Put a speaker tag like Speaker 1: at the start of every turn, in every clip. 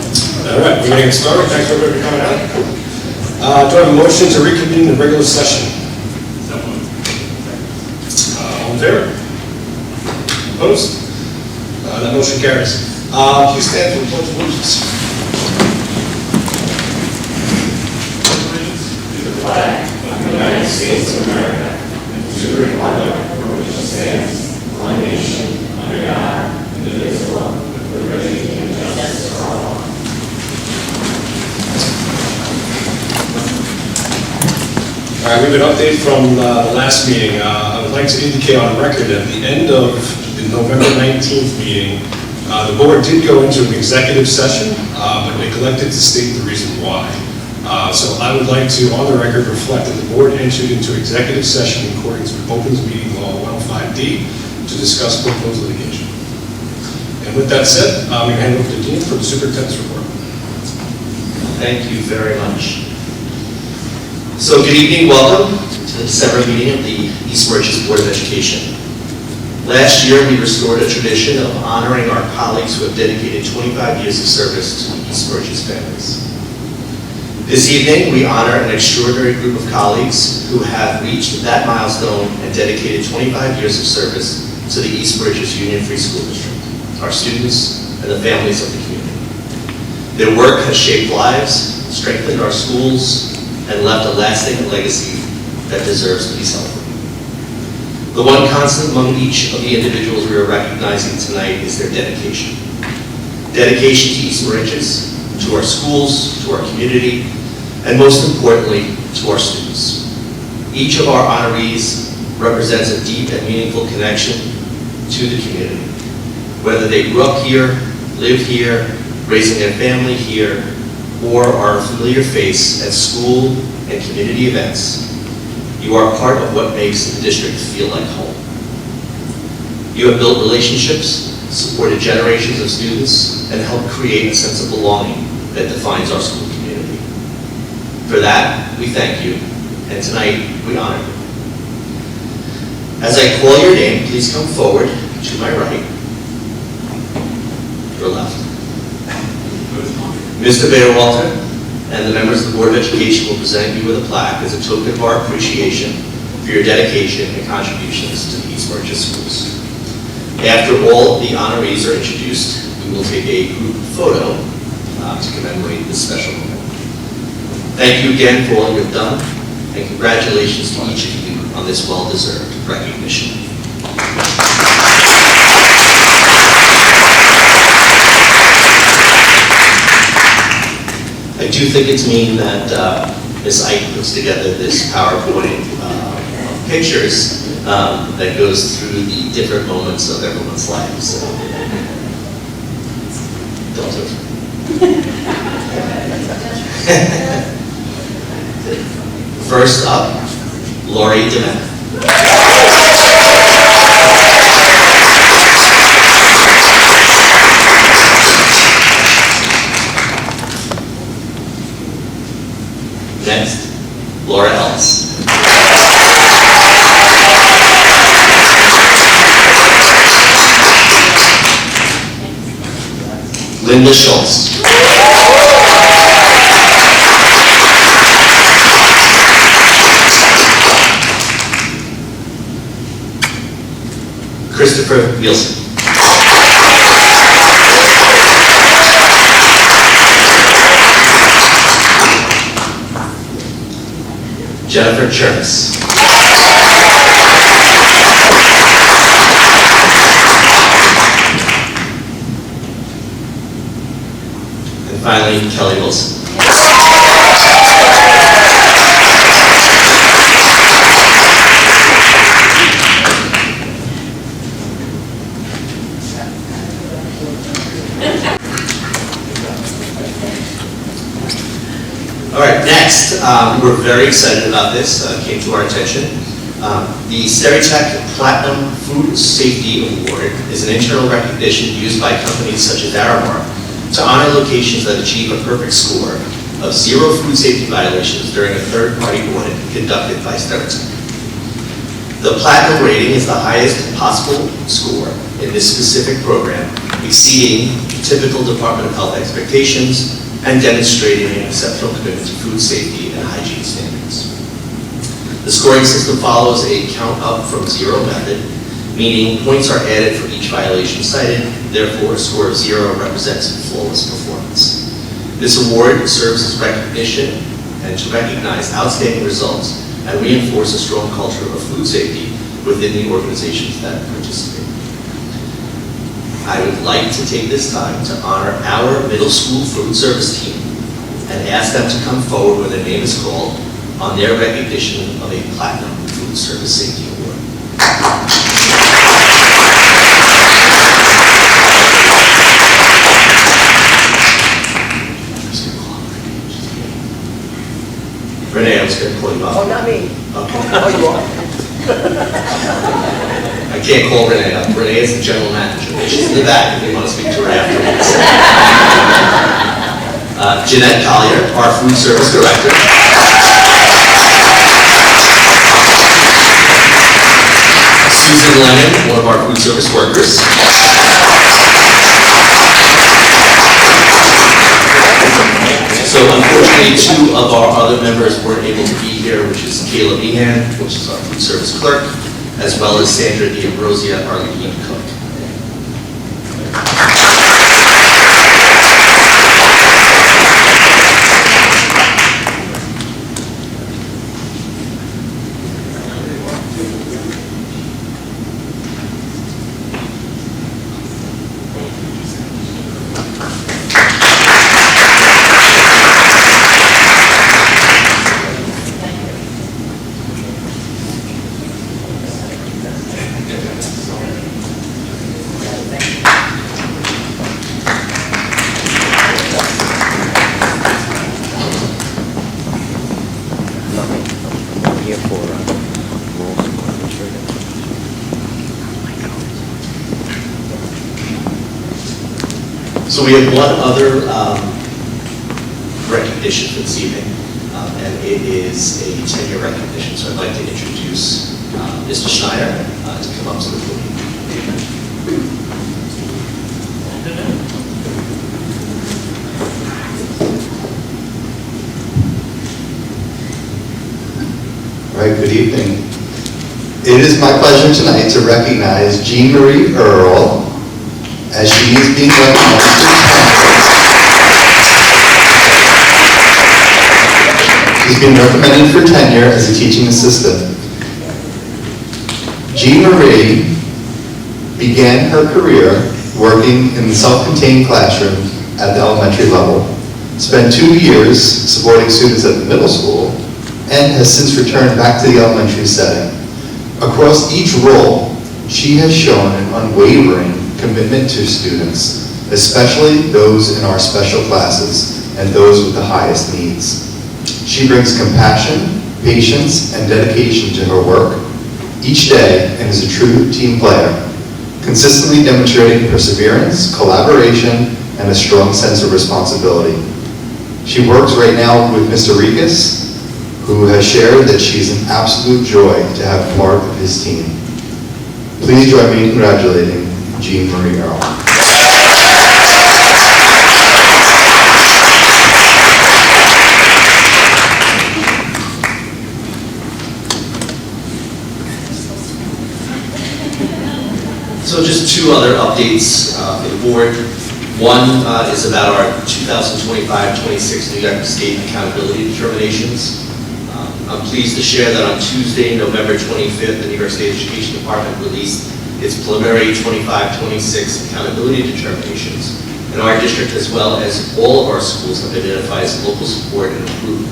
Speaker 1: All right, we're going to get started. Thanks everybody for coming out. Do I have a motion to reconvene the regular session? All in favor? Opposed? That motion carries. Please stand for the pledge of allegiance.
Speaker 2: To the flag of the United States of America, and to the republic for which it stands, one nation, under God, indivisible, with liberty and justice for all.
Speaker 1: All right, we have an update from the last meeting. I would like to indicate on record that at the end of the November 19th meeting, the board did go into an executive session, but neglected to state the reason why. So I would like to, on the record, reflect that the board entered into executive session in accordance with Opens Meeting Law 105D to discuss proposed litigation. And with that said, I'm going to hand over to Dean for the superintendent's report.
Speaker 3: Thank you very much. So good evening, welcome to the December meeting of the East Moriches Board of Education. Last year, we restored a tradition of honoring our colleagues who have dedicated 25 years of service to the East Moriches families. This evening, we honor an extraordinary group of colleagues who have reached that milestone and dedicated 25 years of service to the East Moriches Union Free School District, our students, and the families of the community. Their work has shaped lives, strengthened our schools, and left a lasting legacy that deserves to be celebrated. The one constant among each of the individuals we are recognizing tonight is their dedication. Dedication to East Moriches, to our schools, to our community, and most importantly, to our students. Each of our honorees represents a deep and meaningful connection to the community. Whether they grew up here, live here, raising their family here, or are a familiar face at school and community events, you are part of what makes the district feel like home. You have built relationships, supported generations of students, and helped create a sense of belonging that defines our school community. For that, we thank you, and tonight we honor you. As I call your name, please come forward to my right, your left. Mr. Bader-Walter and the members of the Board of Education will present you with a plaque as a token of our appreciation for your dedication and contributions to the East Moriches schools. After all the honorees are introduced, we will take a group photo to commemorate this special moment. Thank you again for all you've done, and congratulations to each of you on this well-deserved recognition. I do think it's mean that Ms. Ike puts together this PowerPoint of pictures that goes through the different moments of everyone's life. So, don't do it. First up, Lori DeMette. Next, Laura Ellis. Linda Schultz. Christopher Nielsen. Jennifer Chernis. And finally, Kelly Wilson. All right, next, we're very excited about this, came to our attention. The Stereotech Platinum Food Safety Award is an internal recognition used by companies such as Aramark to honor locations that achieve a perfect score of 0 food safety violations during a third-party audit conducted by Stereotech. The Platinum rating is the highest possible score in this specific program exceeding typical Department of Health expectations, and demonstrating an exceptional commitment to food safety and hygiene standards. The scoring system follows a count up from zero method, meaning points are added for each violation cited, therefore a score of 0 represents flawless performance. This award serves as recognition and to recognize outstanding results and reinforce a strong culture of food safety within the organizations that participate. I would like to take this time to honor our middle school food service team and ask them to come forward when their name is called on their recognition of a Platinum Food Service Safety Award. Renee, I was going to call you up.
Speaker 2: Oh, not me.
Speaker 3: Okay.
Speaker 2: Oh, you are?
Speaker 3: I can't call Renee up. Renee is the general manager. She's in the back if you want to speak to her afterwards. Jeanette Collier, our food service director. Susan Lennon, one of our food service workers. So unfortunately, 2 of our other members weren't able to be here, which is Kayla Meehan, which is our food service clerk, as well as Sandra D'Ambrosia, our lead cook. So we have one other recognition for this evening, and it is a 10-year recognition. So I'd like to introduce Mr. Schneider to come up to the podium.
Speaker 4: All right, good evening. It is my pleasure tonight to recognize Jean Marie Earl as she is being recognized for 10 years. She's being recommended for tenure as a teaching assistant. Jean Marie began her career working in the self-contained classroom at the elementary level, spent 2 years supporting students at the middle school, and has since returned back to the elementary setting. Across each role, she has shown an unwavering commitment to students, especially those in our special classes and those with the highest needs. She brings compassion, patience, and dedication to her work each day and is a true team player, consistently demonstrating perseverance, collaboration, and a strong sense of responsibility. She works right now with Mr. Moriches, who has shared that she's an absolute joy to have part of his team. Please join me in congratulating Jean Marie Earl.
Speaker 3: So just 2 other updates for the board. One is about our 2025-26 New York State accountability determinations. I'm pleased to share that on Tuesday, November 25th, the New York State Education Department released its preliminary 25-26 accountability determinations. And our district, as well as all of our schools, have identified as local support and improvement.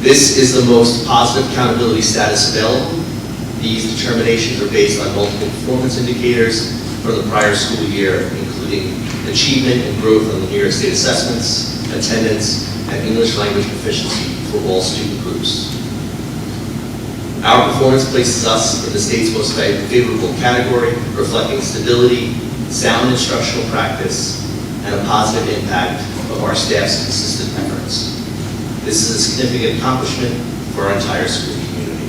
Speaker 3: This is the most positive accountability status available. These determinations are based on multiple performance indicators for the prior school year, including achievement and growth on the New York State assessments, attendance, and English language proficiency for all student groups. Our performance places us in the state's most favorable category, reflecting stability, sound instructional practice, and a positive impact of our staff's consistent efforts. This is a significant accomplishment for our entire school community.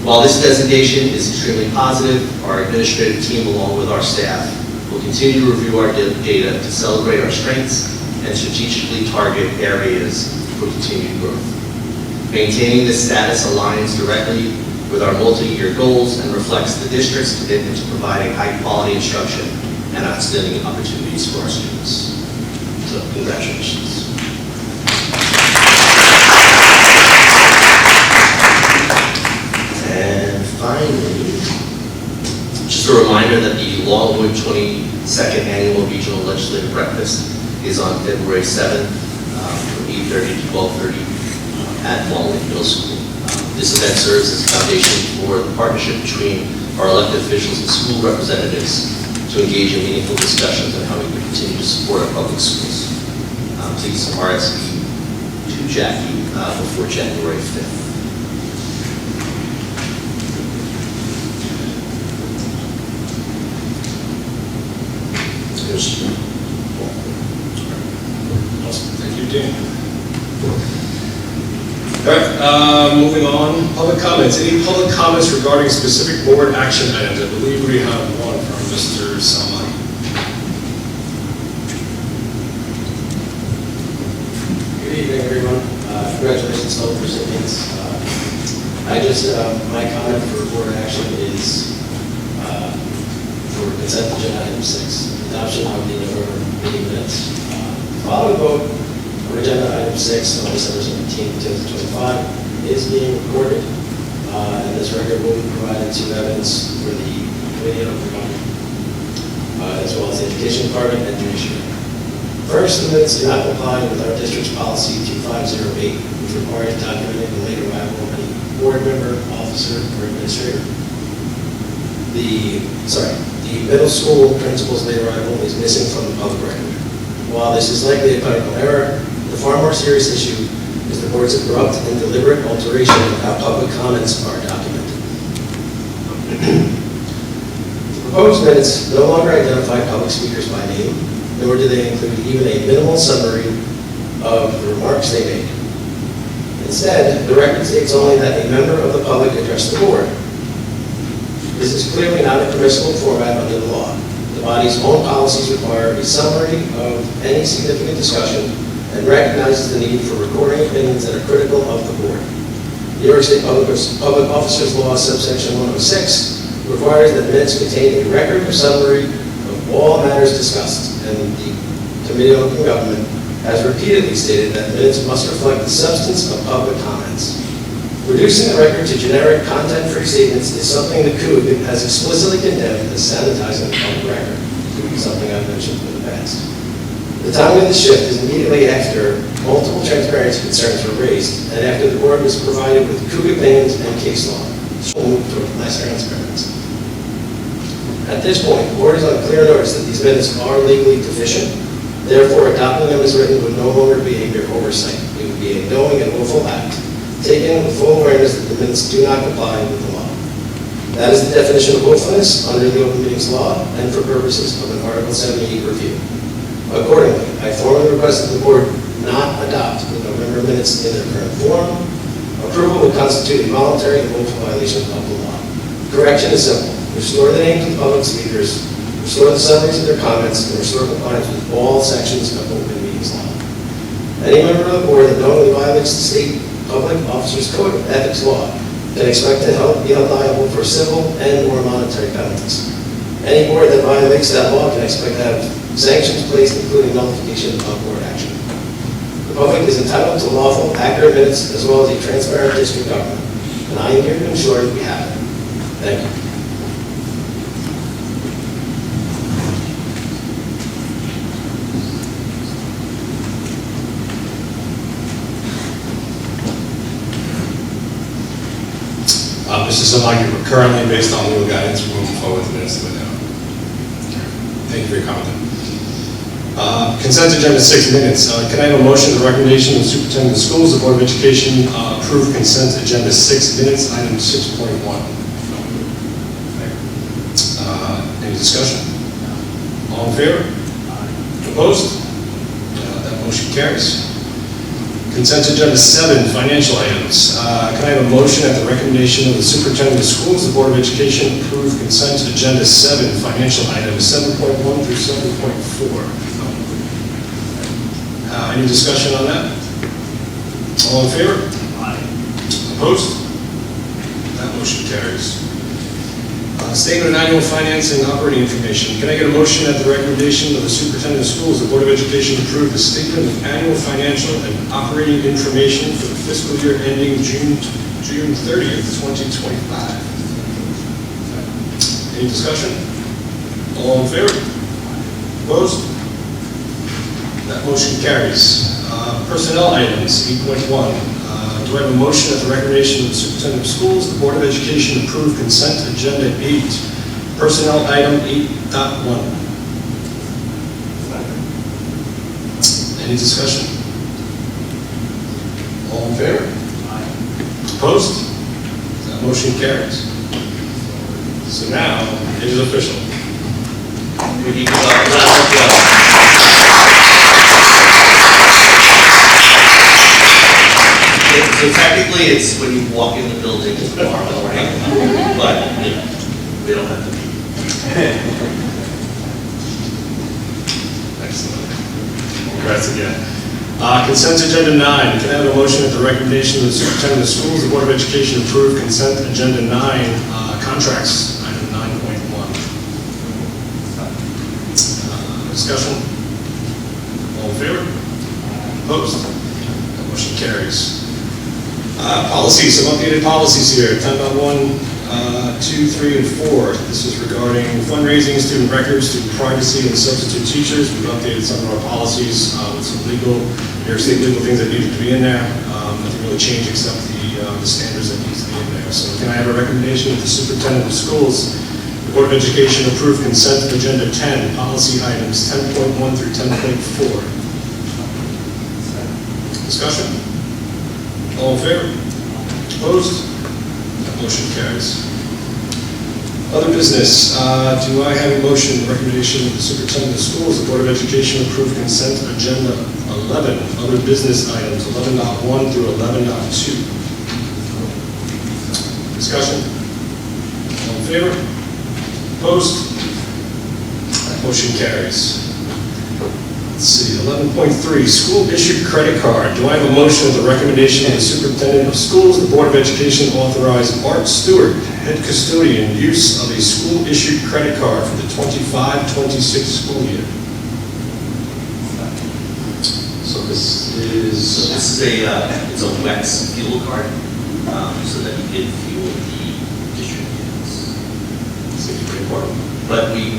Speaker 3: While this designation is extremely positive, our administrative team, along with our staff, We'll continue to review our data to celebrate our strengths and strategically target areas for continued growth. Maintaining this status aligns directly with our multi-year goals and reflects the district's commitment to providing high-quality instruction and outstanding opportunities for our students. So, congratulations. And finally, just a reminder that the Longwood 22nd Annual Regional Legislative Breakfast is on February 7th from 8:30 to 12:30 at Longwood Middle School. This event serves as a foundation for the partnership between our elected officials and school representatives to engage in meaningful discussions on how we can continue to support our public schools. Please RSVP to Jackie before January 5th.
Speaker 1: Awesome. Thank you, Dan. All right, moving on, public comments. Any public comments regarding specific board action items? I believe we have one from Mr. Salmon.
Speaker 5: Good evening, everyone. Congratulations to all the recipients. My comment for board action is for consent agenda item 6, adoption of the November meeting minutes. Following vote for agenda item 6 on December 17, 2025 is being recorded, and this record will be provided to evidence for the committee of the government, as well as the education department and judiciary. First, the minutes do not comply with our district's policy 2508, which requires documenting the late arrival of any board member, officer, or administrator. The middle school principal's late arrival is missing from the public record. While this is likely a clerical error, the far more serious issue is the board's abrupt and deliberate alteration of how public comments are documented. The proposed minutes no longer identify public speakers by name, nor do they include even a minimal summary of the remarks they made. Instead, the record states only that a member of the public addressed the board. This is clearly not a permissible format under the law. The body's own policies require a summary of any significant discussion and recognizes the need for recording opinions that are critical of the board. New York State Public Officers Law, subsection 106, requires that minutes contain a record or summary of all matters discussed, and the Committee on Open Government has repeatedly stated that minutes must reflect the substance of public comments. Reducing the record to generic content-free statements is something the COOG has explicitly condemned as sanitizing the public record, something I've mentioned in the past. The timing of the shift is immediately after multiple transparency concerns were raised and after the board was provided with COOG opinions and case law, so we'll move toward less transparency. At this point, the board is on clear notice that these minutes are legally deficient. Therefore, adopting them as written would no longer be a mere oversight. It would be a knowing and willful act, taken with full awareness that the minutes do not comply with the law. That is the definition of willfulness under the Open Meetings Law and for purposes of an Article 78 review. Accordingly, I formally request that the board not adopt the November minutes in their current form. Approval would constitute a voluntary and willful violation of the law. Correction is simple. Restore the names of the public speakers, restore the summaries of their comments, and restore compliance with all sections of Open Meetings Law. Any member of the board that knowingly violates the state Public Officers Code of Ethics law can expect to be held liable for civil and or monetary penalties. Any board that violates that law can expect to have sanctions placed, including nullification of board action. The public is entitled to lawful, accurate minutes as well as a transparent district government, and I am here to ensure that we have it. Thank you.
Speaker 1: Mr. Salmon, currently, based on legal guidance, we're moving forward with the minutes that we have. Thank you for your comment. Consent agenda 6 minutes. Can I have a motion to the recommendation of the superintendent of schools, the Board of Education, approve consent agenda 6 minutes, item 6.1? Any discussion? All in favor? Opposed? That motion carries. Consent agenda 7, financial items. Can I have a motion at the recommendation of the superintendent of schools, the Board of Education approve consent agenda 7, financial items 7.1 through 7.4? Any discussion on that? All in favor?
Speaker 2: Aye.
Speaker 1: Opposed? That motion carries. Statement of annual financing and operating information. Can I get a motion at the recommendation of the superintendent of schools, the Board of Education approve the statement of annual financial and operating information for the fiscal year ending June 30th, 2025? Any discussion? All in favor? Opposed? That motion carries. Personnel items, 8.1. Do I have a motion at the recommendation of the superintendent of schools, the Board of Education approve consent agenda 8, personnel item 8.1? Any discussion? All in favor? Opposed? That motion carries. So now, it is official.
Speaker 3: We need to go. So technically, it's when you walk in the building tomorrow morning, but we don't have to be.
Speaker 1: Excellent. Congrats again. Consent agenda 9. Can I have a motion at the recommendation of the superintendent of schools, the Board of Education approve consent agenda 9, contracts, item 9.1? Discussion? All in favor? Opposed? That motion carries. Policies, some updated policies here, 10.1, 2, 3, and 4. This is regarding fundraising, student records, student privacy, and substitute teachers. We've updated some of our policies with some legal, New York State legal things that needed to be in there. Nothing really changed except the standards that need to be in there. So can I have a recommendation that the superintendent of schools, the Board of Education approve consent agenda 10, policy items 10.1 through 10.4? Discussion? All in favor? Opposed? That motion carries. Other business, do I have a motion, the recommendation of the superintendent of schools, the Board of Education approve consent agenda 11, other business items 11.1 through 11.2? Discussion? All in favor? Opposed? That motion carries. Let's see, 11.3, school issued credit card. Do I have a motion at the recommendation of the superintendent of schools, the Board of Education authorize Art Stewart, head custodian, use of a school issued credit card for the 25-26 school year? So this is...
Speaker 3: So this is it's a WEX fuel card, so that you can fuel the district units.
Speaker 1: Seems pretty important.
Speaker 3: But we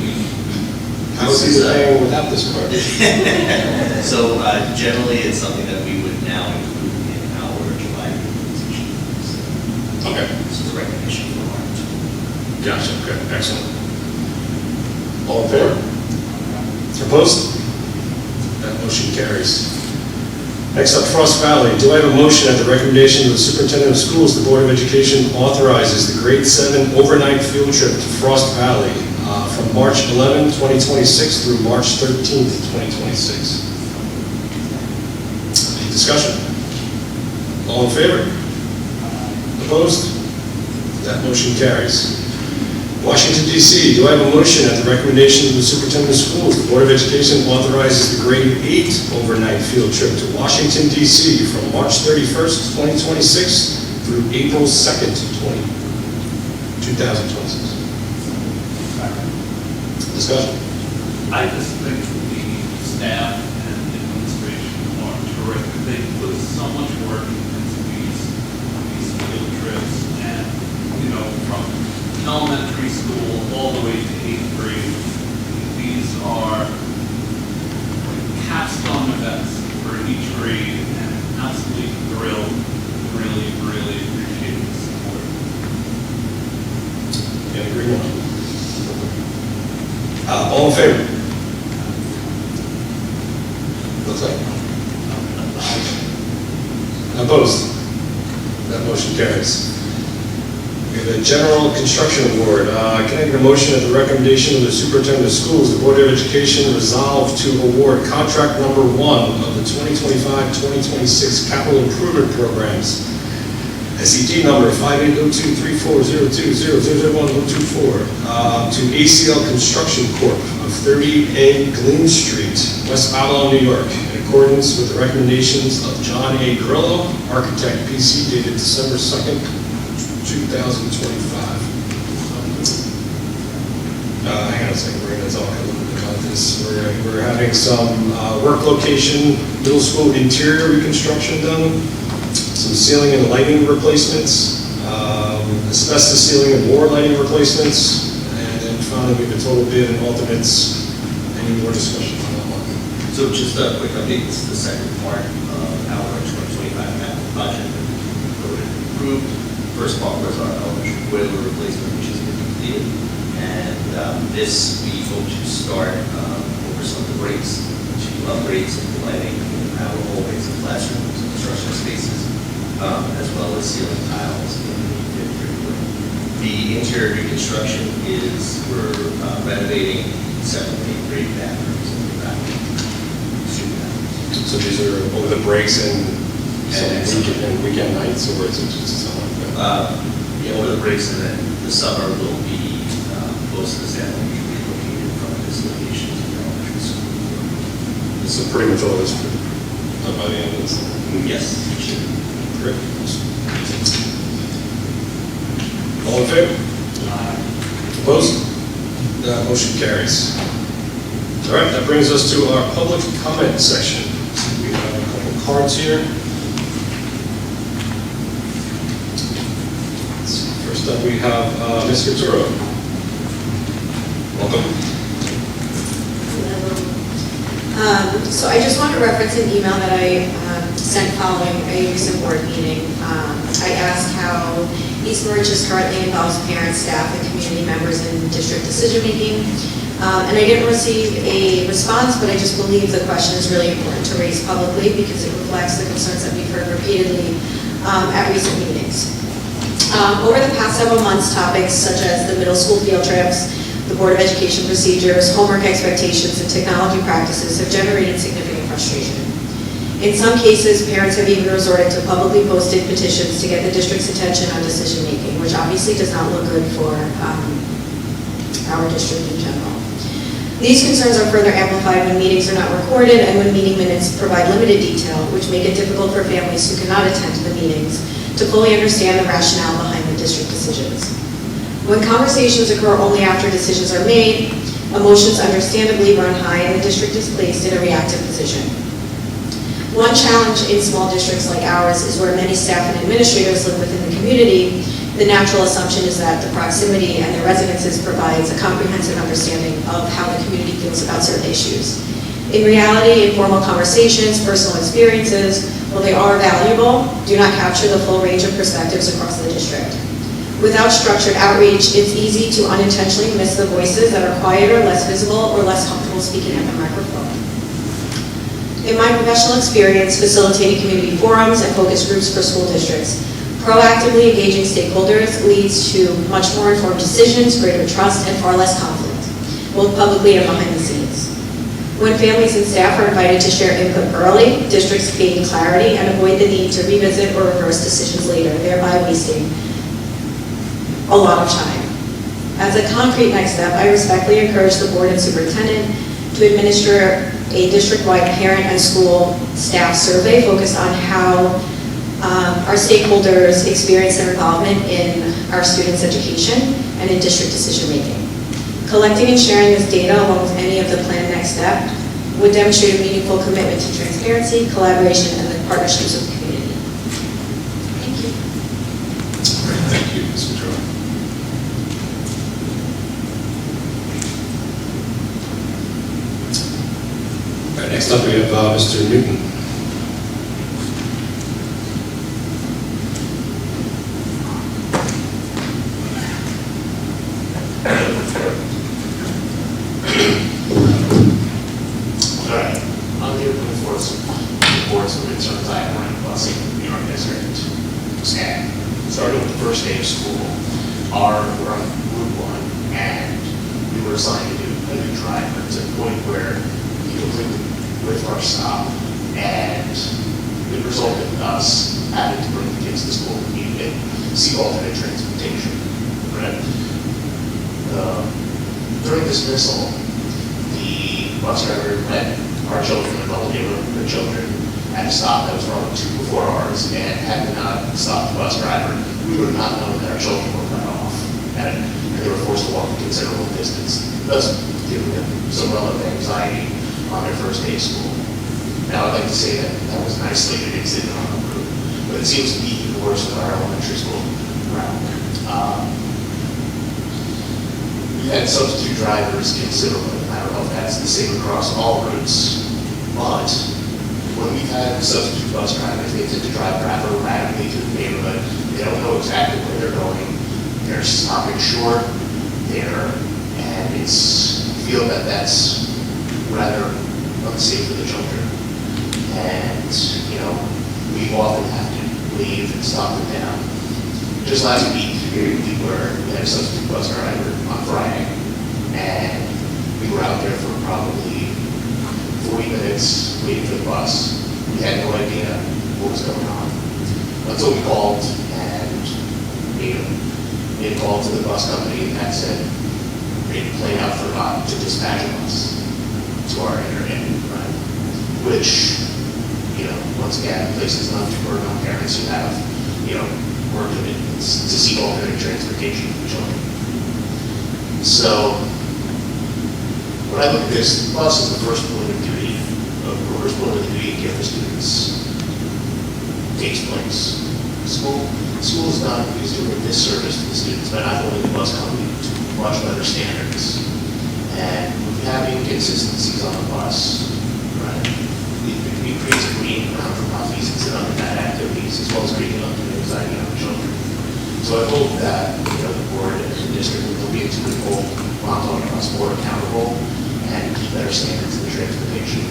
Speaker 1: How is he paying without this card?
Speaker 3: So generally, it's something that we would now include in our July position.
Speaker 1: Okay.
Speaker 3: This is a recognition for Art.
Speaker 1: Gotcha, okay, excellent. All in favor? Opposed? That motion carries. Next up, Frost Valley. Do I have a motion at the recommendation of the superintendent of schools, the Board of Education authorizes the grade 7 overnight field trip to Frost Valley from March 11, 2026 through March 13th, 2026? Any discussion? All in favor? Opposed? That motion carries. Washington, D.C., do I have a motion at the recommendation of the superintendent of schools, the Board of Education authorizes the grade 8 overnight field trip to Washington, D.C. from March 31st, 2026 through April 2nd, 2026? Discussion?
Speaker 2: I just think the staff and administration are terrific. They put so much work into these field trips, and, you know, from elementary school all the way to 8th grade, these are capstone events for each grade, and absolutely thrilled. Really, really appreciate the support.
Speaker 1: In agreement. All in favor? What's that? Opposed? That motion carries. We have a general construction award. Can I get a motion at the recommendation of the superintendent of schools, the Board of Education resolve to award contract number 1 of the 2026 2025-2026 capital improvement programs. SED number 58023402000124 to ACL Construction Corp. of 30A Gleam Street, West Babylon, New York, in accordance with the recommendations of John A. Grillo, architect, PC, dated December 2nd, 2025. Hang on a second, we're going to talk a little bit about this. We're having some work location, middle school interior reconstruction done, some ceiling and lighting replacements, asbestos ceiling and more lighting replacements, and then finally we have a total bid and alternates. Any more discussion on that one?
Speaker 3: So just a quick update, this is the second part of our 2025 capital project that we voted and approved. First part was our elementary boiler replacement, which has been completed. And this, we hope to start over some of the breaks to upgrade some of the lighting in our hallways and classrooms and instructional spaces, as well as ceiling tiles in the interior room. The interior reconstruction is we're renovating 7 and 8 grade bathrooms and the student bathrooms.
Speaker 1: So these are over the breaks and weekend nights, or is it just something like that?
Speaker 3: Yeah, over the breaks, and then the summer will be most of the staff will be relocated from this location to the elementary school.
Speaker 1: So pretty much all this by the end of this.
Speaker 3: Yes, it should.
Speaker 1: Great. All in favor? Opposed? That motion carries. All right, that brings us to our public comment section. We have a couple cards here. First up, we have Ms. Couture. Welcome.
Speaker 6: So I just want to reference an email that I sent following a recent board meeting. I asked how East Moriches currently involves parents, staff, and community members in district decision-making. And I didn't receive a response, but I just believe the question is really important to raise publicly because it reflects the concerns that we've heard repeatedly at recent meetings. Over the past several months, topics such as the middle school field trips, the Board of Education procedures, homework expectations, and technology practices have generated significant frustration. In some cases, parents have even resorted to publicly posted petitions to get the district's attention on decision-making, which obviously does not look good for our district in general. These concerns are further amplified when meetings are not recorded and when meeting minutes provide limited detail, which make it difficult for families who cannot attend the meetings to fully understand the rationale behind the district decisions. When conversations occur only after decisions are made, emotions understandably run high and the district is placed in a reactive position. One challenge in small districts like ours is where many staff and administrators live within the community. The natural assumption is that the proximity and the residences provides a comprehensive understanding of how the community feels about certain issues. In reality, informal conversations, personal experiences, while they are valuable, do not capture the full range of perspectives across the district. Without structured outreach, it's easy to unintentionally miss the voices that are quieter, less visible, or less comfortable speaking at the microphone. In my professional experience facilitating community forums and focus groups for school districts, proactively engaging stakeholders leads to much more informed decisions, greater trust, and far less conflict, both publicly and behind the scenes. When families and staff are invited to share input early, districts gain clarity and avoid the need to revisit or reverse decisions later, thereby wasting a lot of time. As a concrete next step, I respectfully encourage the board and superintendent to administer a district-wide parent and school staff survey focused on how our stakeholders experience their involvement in our students' education and in district decision-making. Collecting and sharing this data along with any of the planned next step would demonstrate a meaningful commitment to transparency, collaboration, and the partnerships with the community. Thank you.
Speaker 1: Thank you, Ms. Couture. All right, next up we have Mr. Newton.
Speaker 2: Alright, I'm here to enforce the board's concerns I have around busing in New York District. And starting with the first day of school, we're on Route 1, and we were assigned to do a new driver to the point where he was with our stop, and
Speaker 7: resulted in us having to bring the kids to school and seek alternate transportation. Right? During dismissal, the bus driver met our children, a couple neighborhood children, at a stop that was running 2 before ours, and had we not stopped the bus driver, we would have not known that our children were let off, and they were forced to walk a considerable distance, thus giving them some relative anxiety on their first day of school. Now, I'd like to say that that was an isolated incident on the route, but it seems to be even worse with our elementary school route. We've had substitute drivers considerably. I don't know if that's the same across all routes, but when we've had substitute bus drivers, they tend to drive rather rapidly through the neighborhood. They don't know exactly where they're going. They're stopping short there, and we feel that that's rather unsafe for the children. And, you know, we often have to leave and stop them down. Just last week, we had a substitute bus driver on Friday, and we were out there for probably 40 minutes waiting for the bus. We had no idea what was going on until we called and made a call to the bus company that said they plain out forgot to dispatch us to our area, right? Which, you know, once again, places not to burden on parents who have, you know, work commitments to seek alternate transportation for children. So, when I look at this, the bus is the first point of duty, care for students takes place. School is doing a disservice to the students by not holding the bus company to much better standards. And with having inconsistencies on the bus, right, it creates a green ground for malfeasance and other bad activities, as well as creating undue anxiety on the children. So I hope that, you know, the board and the district will be able to hold Montauk and us more accountable and keep better standards in the transportation.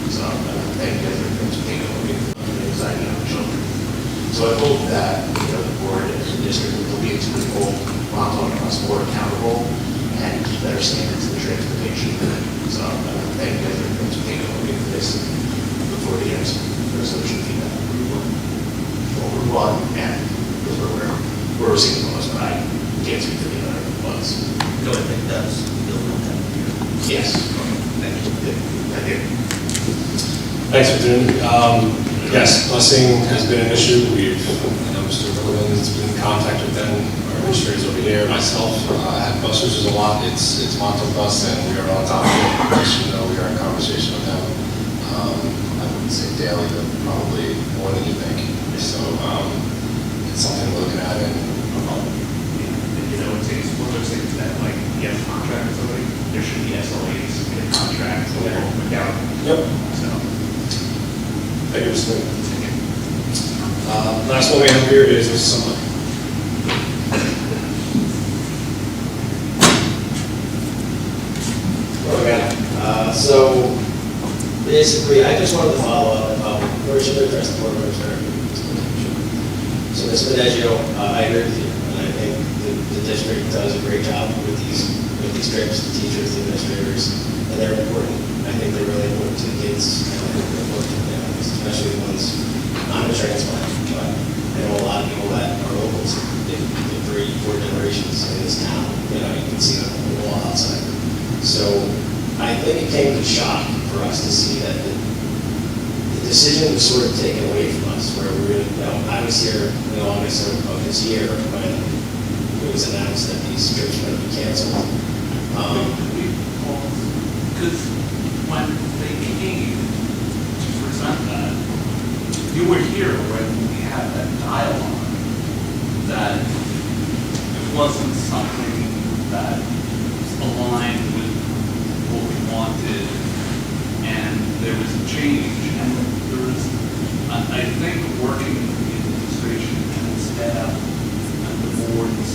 Speaker 7: So thank you guys for taking a look at undue anxiety on the children. So I hope that, you know, the board and the district will be able to hold Montauk and us more accountable and keep better standards in the transportation. So thank you guys for taking a look at this before the resolution feedback. We'll move on, and because we're receiving the most, but I can't speak for the other ones.
Speaker 3: No, I think that's built on that here.
Speaker 7: Yes.
Speaker 3: Thank you.
Speaker 7: Thank you.
Speaker 1: Thanks for doing it. Yes, busing has been an issue. I know Mr. Milligan's been in contact with them, our administrators over here, myself. I have bus users a lot. It's Montauk Bus, and we are on top of it. As you know, we are in conversation with them. I wouldn't say daily, but probably more than you think. So it's something we're looking at. And
Speaker 7: you know, it's one of those things that, like, you have a contract with somebody, there should be SLAs in a contract, so they're open down.
Speaker 1: Yep.
Speaker 7: So.
Speaker 1: Thank you, Mr. Last one we have here is Mr. Somebody.
Speaker 5: So basically, I just wanted to follow up. Where should I address the board members? So Ms. Benedetto, I agree with you, and I think the district does a great job with these trips, the teachers, the administrators, and they're important. I think they're really important to the kids, and I think they're important to the families, especially the ones on a transplant. But I know a lot of people that are locals, they've 3-4 generations in this town. You know, you can see them on the wall outside. So I think it came to shock for us to see that the decision was sort of taken away from us, where we were, you know, I was here in August of this year when it was announced that these trips were going to be canceled.
Speaker 2: Because when they came to present that, you were here when we had that dialogue, that it wasn't something that was aligned with what we wanted, and there was a change, and there was, I think, working with the administration and staff and the boards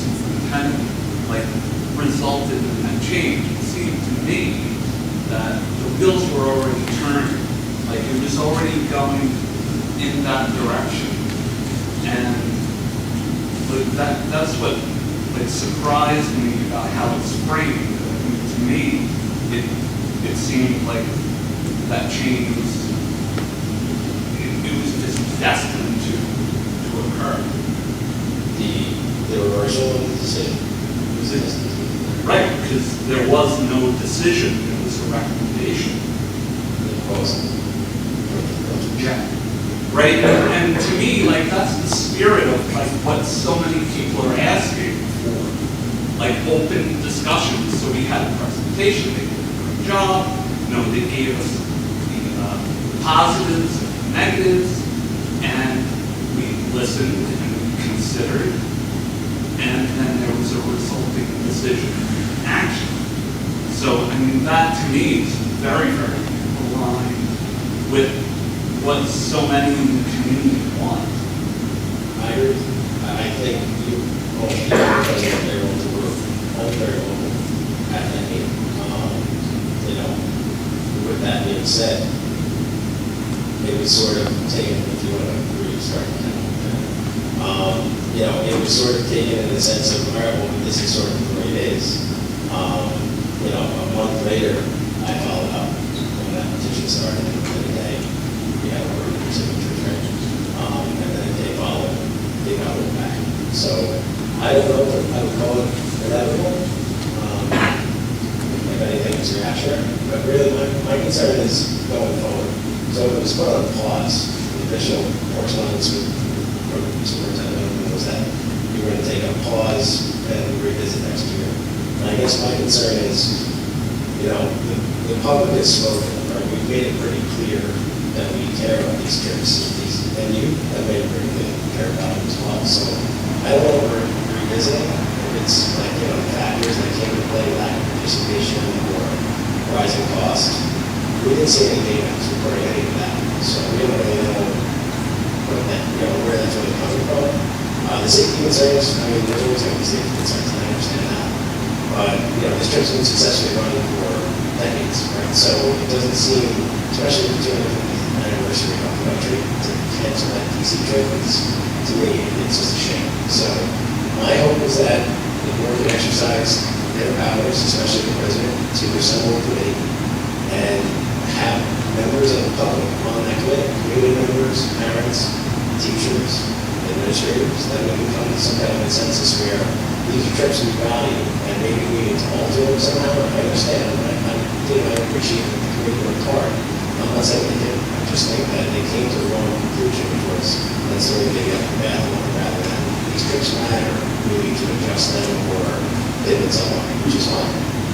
Speaker 2: kind of like resulted in that change. It seemed to me that the wheels were already turning, like it was already going in that direction, and that's what like surprised me about how it's framed. I mean, to me, it seemed like that change was, it was just desperate. decision, it was a recommendation. Yeah. Right, and to me, like, that's the spirit of, like, what so many people are asking for, like, open discussions. So we had a presentation, they did a great job, you know, they gave us the positives and the negatives, and we listened and we considered, and then there was a resulting decision and action. So, I mean, that to me is very, very aligned with what so many in the community want.
Speaker 5: I agree. I think you all people were very open at that meeting. You know, with that being said, it was sort of taken, if you want to restart, you know, it was sort of taken in the sense of, all right, well, this is sort of the way it is. You know, a month later, I followed up when that petition started, and within a day, we had over your signatures, right? And then they followed, they got it back. So I don't know, I would call it inevitable. If anything, it's reactionary. But really, my concern is going forward. So it was put on pause. The official correspondence with the superintendent was that we were going to take a pause and revisit next year. And I guess my concern is, you know, the public has spoken, right? We've made it pretty clear that we care about these trips, and you have made it pretty clear that you care about them as well. So I don't know if we're revisiting, if it's like, you know, factors that came into play, lack of participation or rising costs. We didn't see any data supporting any of that. So we don't really know where that's really coming from. The safety concerns, I mean, there's always going to be safety concerns, and I understand that. But, you know, this trip's been successfully run for decades, right? So it doesn't seem, especially with the 250th anniversary of the country, to cancel that DC trip is, to me, it's just a shame. So my hope is that the board can exercise their powers, especially the president, to assemble a committee and have members of the public on that committee, community members, parents, teachers, administrators, that we can come to some kind of consensus where these are trips we value, and maybe we need to alter them somehow. I understand, I appreciate that the committee worked hard. I'm not saying they did. I just think that they came to the wrong conclusion, which was let's say they get the bad one rather than these trips matter. We need to adjust them or pivot somewhat, which is fine.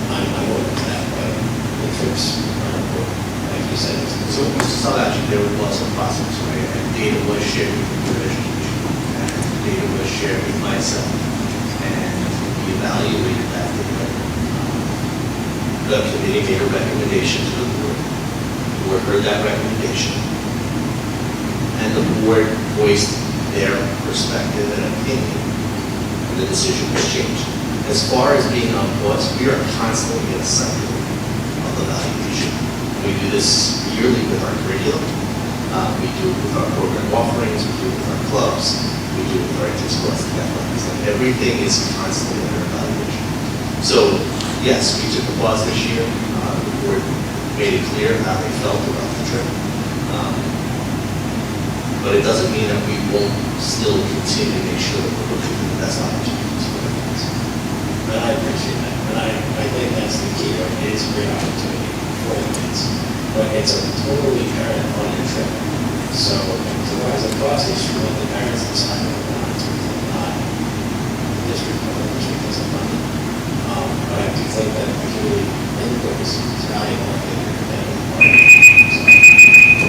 Speaker 5: I'm open to that, but the trips are important, like you said.
Speaker 3: So, Mr. Salachi, there was a process, right? And data was shared with the Board of Education, and data was shared with myself, and we evaluated that data. The committee made a recommendation to the board. The board heard that recommendation, and the board voiced their perspective and opinion, and the decision was changed. As far as being on pause, we are constantly in a cycle of evaluation. We do this yearly with our curriculum. We do it with our program offerings. We do it with our clubs. We do it with our interscholastic athletics. Like everything is constantly under evaluation. So, yes, we took a pause this year. The board made it clear how they felt about the trip. But it doesn't mean that we won't still continue to make sure that we're looking for the best opportunities for the kids.
Speaker 5: And I appreciate that. And I think that's the key, right? It is a great opportunity for the kids. But it's a totally parent-funded trip. So to rise the cost, they should let the parents decide whether or not to not the district or the district doesn't fund it. But I do think that the community input is valuable. I think they're going to be part of it. So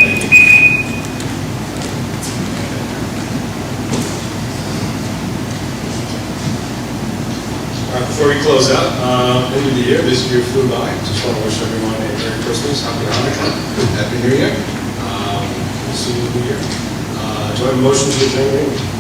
Speaker 5: thank you.
Speaker 1: Before we close out, end of the year, this year flew by. Just want to wish everyone a Merry Christmas, Happy Hanukkah, Happy New Year. We'll see you in the new year. Do I have a motion to adjourn the meeting?